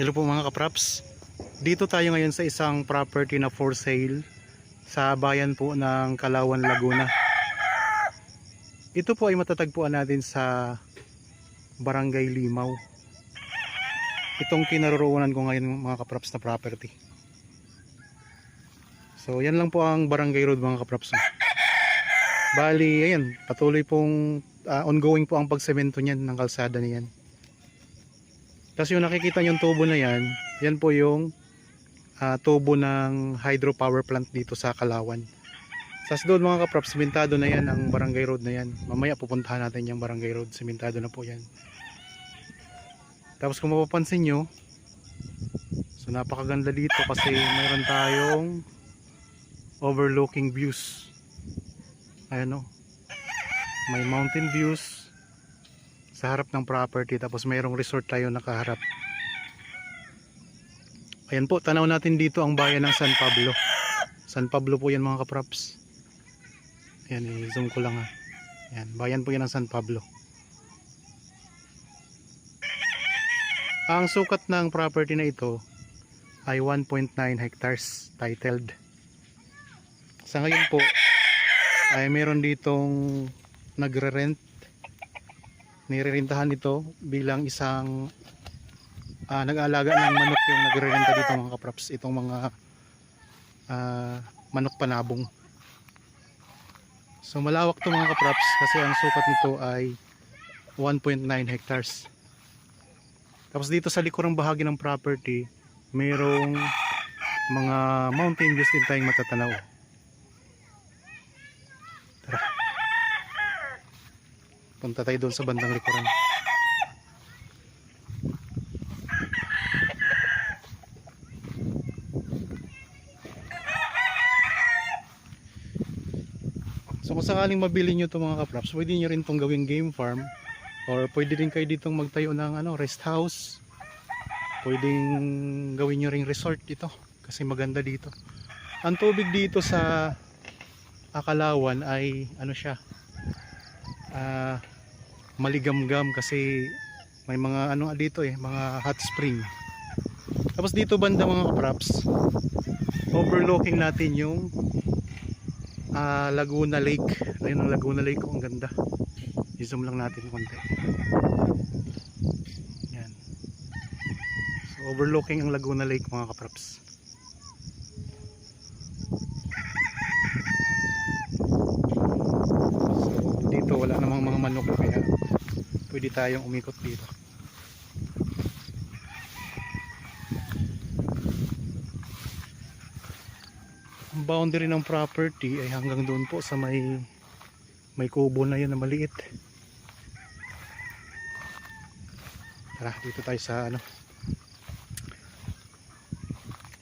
Hello po mga kapraps. Dito tayo ngayon sa isang property na for sale sa bayan po ng Kalawan, Laguna. Ito po ay matatagpuan natin sa Barangay Limaw. Itong kinaroroonan ko ngayon mga kapraps na property. So yan lang po ang Barangay Road mga kapraps. Bali, ayan, patuloy pong ongoing po ang pagsemento niyan ng kalsada niyan. Kasi yung nakikita yung tubo na yan, yan po yung tubo ng hydropower plant dito sa Kalawan. Sa doon mga kapraps, simentado na yan ang Barangay Road na yan. Mamaya pupuntahan natin yung Barangay Road, simentado na po yan. Tapos kung mapapansin nyo, so napakaganda dito kasi mayroon tayong overlooking views. Ayan o, may mountain views sa harap ng property, tapos mayroong resort tayo nakaharap. Ayan po, tanaw natin dito ang bayan ng San Pablo. San Pablo po yan mga kapraps. Ayan, i-zoom ko lang ha. Ayan, bayan po yan ng San Pablo. Ang sukat ng property na ito ay 1.9 hectares titled. Sa ngayon po ay meron ditong nagre-rent, nirerentahan ito bilang isang nag-aalaga ng manok yung nagre-renta dito mga kapraps. Itong mga manok panabong. So malawak to mga kapraps kasi ang sukat nito ay 1.9 hectares. Tapos dito sa likurang bahagi ng property mayroong mga mountain views din tayong matatanaw. Tara, punta tayo doon sa bandang likuran. So kung sakaling mabili nyo ito mga kapraps, pwede nyo rin itong gawing game farm, or pwede rin kayo ditong magtayo ng rest house. Pwedeng gawin nyo ring resort ito kasi maganda dito. Ang tubig dito sa Kalawan ay siya, maligamgam kasi may mga dito mga hot spring. Tapos dito banda mga kapraps, overlooking natin yung Laguna Lake. Ayun ang Laguna Lake, ang ganda. I-zoom lang natin konti. Yan. So overlooking ang Laguna Lake mga kapraps. So dito wala namang mga manok kaya pwede tayong umikot dito. Ang boundary ng property ay hanggang doon po sa may kubo na yun na maliit. Tara, dito tayo sa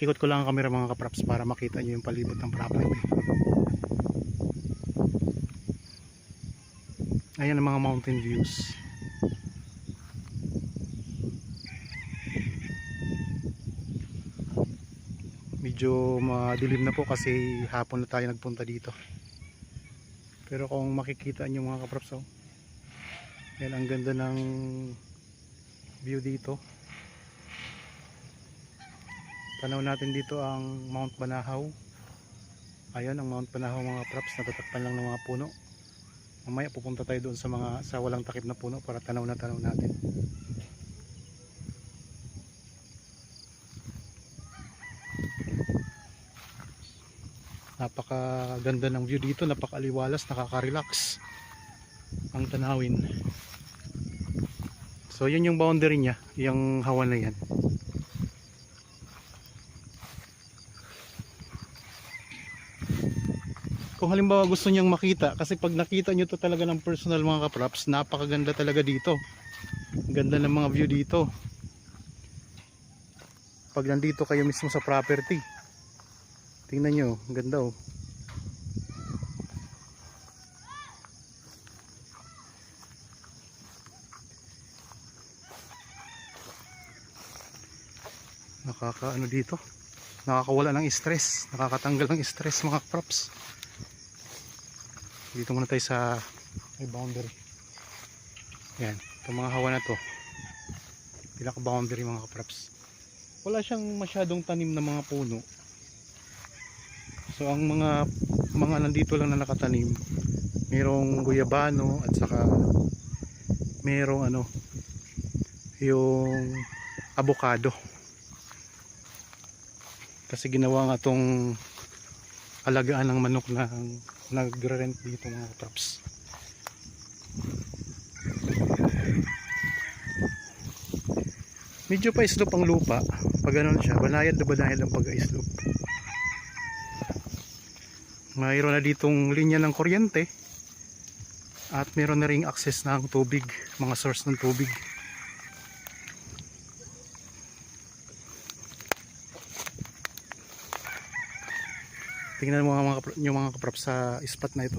ikot ko lang ang camera mga kapraps para makita nyo yung palibot ng property. Ayan ang mga mountain views. Medyo madilim na po kasi hapon na tayo nagpunta dito. Pero kung makikita nyo mga kapraps, yan ang ganda ng view dito. Tanaw natin dito ang Mount Banahaw. Ayan ang Mount Banahaw mga kapraps, natatakpan lang ng mga puno. Mamaya pupunta tayo doon sa walang takip na puno para tanaw natin. Napakaganda ng view dito, napakaliwalas, nakaka-relax ang tanawin. So yun yung boundary niya, yung hawan na yan. Kung halimbawa gusto niyang makita, kasi pag nakita nyo to talaga ng personal mga kapraps, napakaganda talaga dito. Ganda ng mga view dito pag nandito kayo mismo sa property. Tingnan nyo, ang ganda oh. Dito, nakakawala ng stress, nakakatanggal ng stress mga props. Dito muna tayo sa may boundary. Yan, itong mga hawa na to pinaka boundary mga kapraps. wala siyang masyadong tanim na mga puno. So ang mga nandito lang na nakatanim, merong guyabano at saka merong yung avocado. Kasi ginawa nga tong alagaan ng manok na nagre-rent dito mga kaprops. Medyo pa slope ang lupa. Pag ganun siya, banayad na banayad ang pag-slope. Mayroon na ditong linya ng kuryente at meron na ring access ng tubig, mga source ng tubig. Tingnan mo yung mga kaprops sa spot na ito.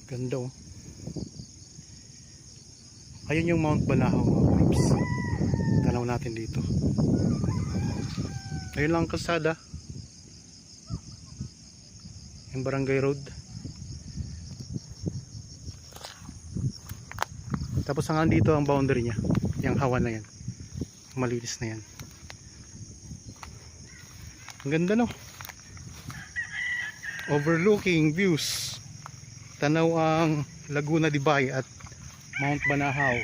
Ganda oh. Ayun yung Mount Banahaw mga kaprops. Tanaw natin dito. Ayun lang ang kalsada. Yung barangay road. Tapos hanggang dito ang boundary niya. Yung hawa na yan. Malinis na yan. Ang ganda no. Overlooking views. Tanaw ang Laguna de Bay at Mount Banahaw.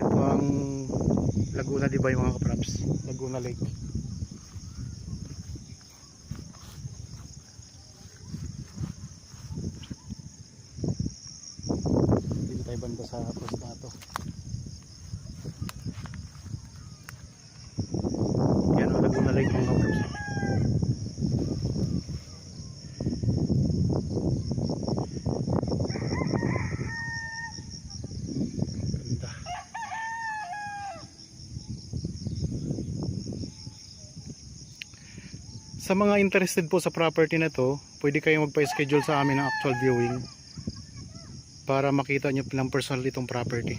Ito ang Laguna de Bay mga kaprops. Laguna Lake. Dito tayo banda sa post na ito. Yan ang Laguna Lake mga kaprops. Sa mga interested po sa property na to, pwede kayong magpa-schedule sa amin ng actual viewing para makita nyo ng personal itong property.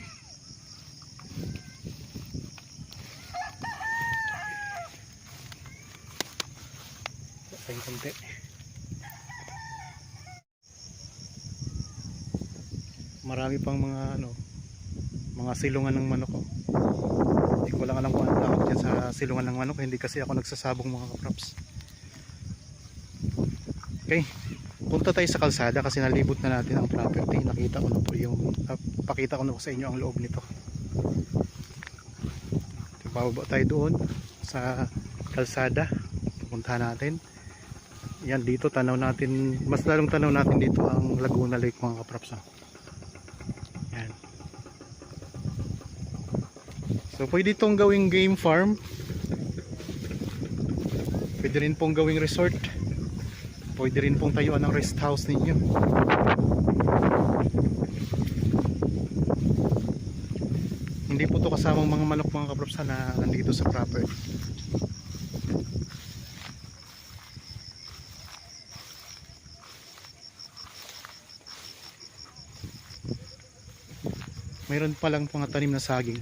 Konti. Marami pang mga silungan ng manok oh. Hindi ko lang alam kung ano tawag dyan sa silungan ng manok, hindi kasi ako nagsasabong mga kaprops. Okay, punta tayo sa kalsada kasi nalibot na natin ang property. Nakita ko na po pakita ko na po sa inyo ang loob nito. Bababa tayo doon sa kalsada. Pupunta natin. Yan dito tanaw natin, mas lalong tanaw natin dito ang Laguna Lake mga kaprops. Yan. So pwede itong gawing game farm. Pwede rin pong gawing resort. Pwede rin pong tayuan ng rest house ninyo. Hindi po ito kasamang mga manok mga kaprops na nandito sa property. Mayroon pa lang mga tanim na saging.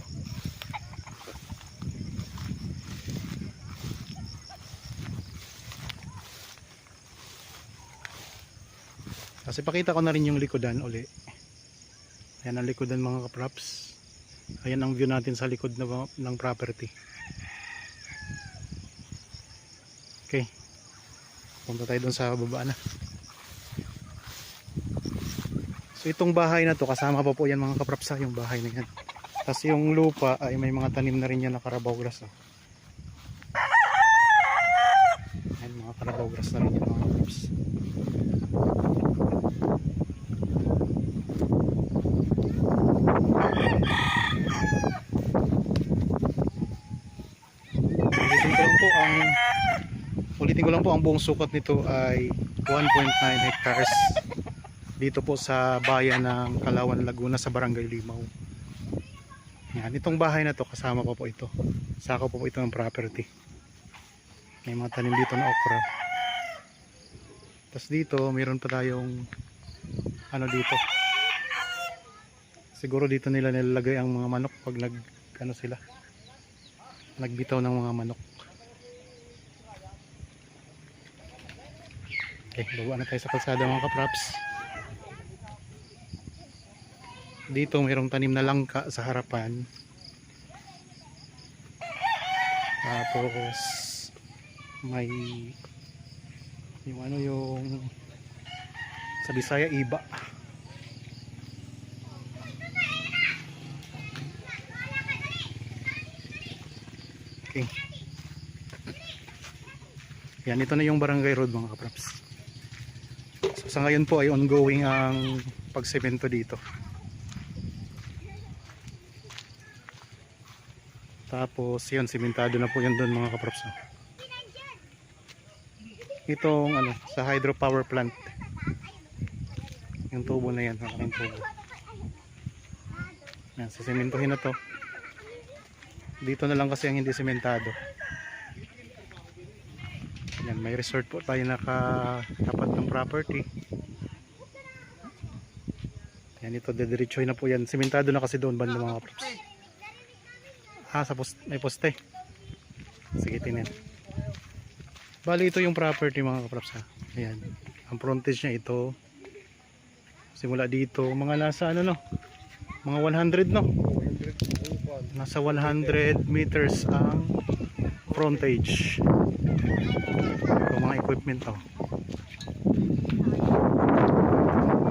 Kasi pakita ko na rin yung likodan uli. Ayan ang likodan mga kaprops. Ayan ang view natin sa likod ng property. Okay. Punta tayo dun sa baba na. So itong bahay na to, kasama pa po yan mga kaprops yung bahay na yan. Tapos yung lupa ay may mga tanim na rin yan na Carabao grass. Oh. Ayan mga Carabao grass na rin yan mga kaprops. Ulitin ko lang po ang buong sukat nito ay 1.9 hectares dito po sa bayan ng Kalawan, Laguna sa Barangay Limaw. Yan, itong bahay na to kasama pa po ito. Sako po ito ng property. May mga tanim dito na okra. Tapos dito mayroon pa tayong dito. Siguro dito nila nilalagay ang mga manok pag nagbitaw ng mga manok. Okay, baba na tayo sa kalsada mga kaprops. Dito mayroong tanim na langka sa harapan. Tapos may yung sa Bisaya iba. Okay. Yan, ito na yung Barangay Road mga kapraps. So, sa ngayon po ay ongoing ang pagsemento dito. Tapos yun, simentado na po yan doon mga kapraps. Itong sa hydropower plant. Yung tubo na yan, malaking tubo. Yan, sisementohin na to. Dito na lang kasi ang hindi sementado. Yan, may resort po tayo nakatapat ng property. Yan, ito dediretsoy na po yan. Sementado na kasi doon banda mga kapraps. Sa may poste. Sige, tinin. Bali ito yung property mga kapraps ha. Ayan. Ang frontage niya ito. Simula dito, mga nasa mga 100 no? Nasa 100 meters ang frontage. Ito mga equipment to.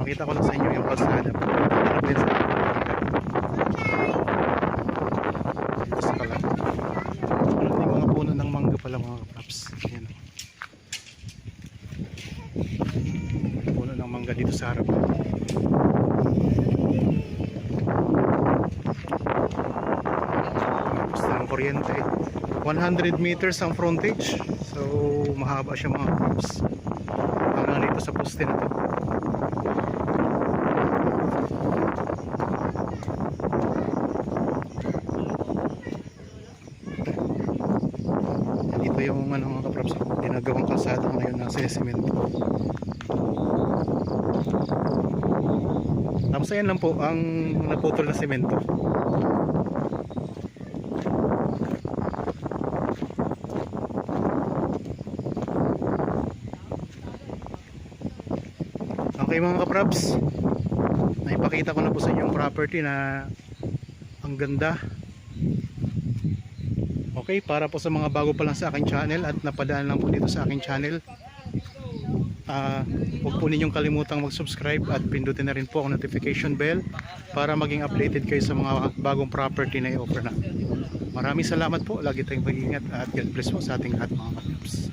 Makita ko lang sa inyo yung kalsada. Dito sa kalat. Yung mga puno ng mangga pala mga kapraps. Ayan. Puno ng mangga dito sa harap. Gusto ng kuryente. 100 meters ang frontage. So mahaba siya mga kapraps. Hanggang dito sa poste na to. Dito yung mga kapraps, ginagawang kalsada ngayon na sinesemento. Tapos ayan lang po ang naputol na semento. Okay mga kapraps, naipakita ko na po sa inyo yung property na ang ganda. Okay, para po sa mga bago pa lang sa aking channel at napadaan lang po dito sa aking channel, huwag po ninyong kalimutang mag-subscribe at pindutin na rin po ang notification bell para maging updated kayo sa mga bagong property na i-offer na. Maraming salamat po, lagi tayong mag-ingat at God bless po sa ating lahat mga kapraps.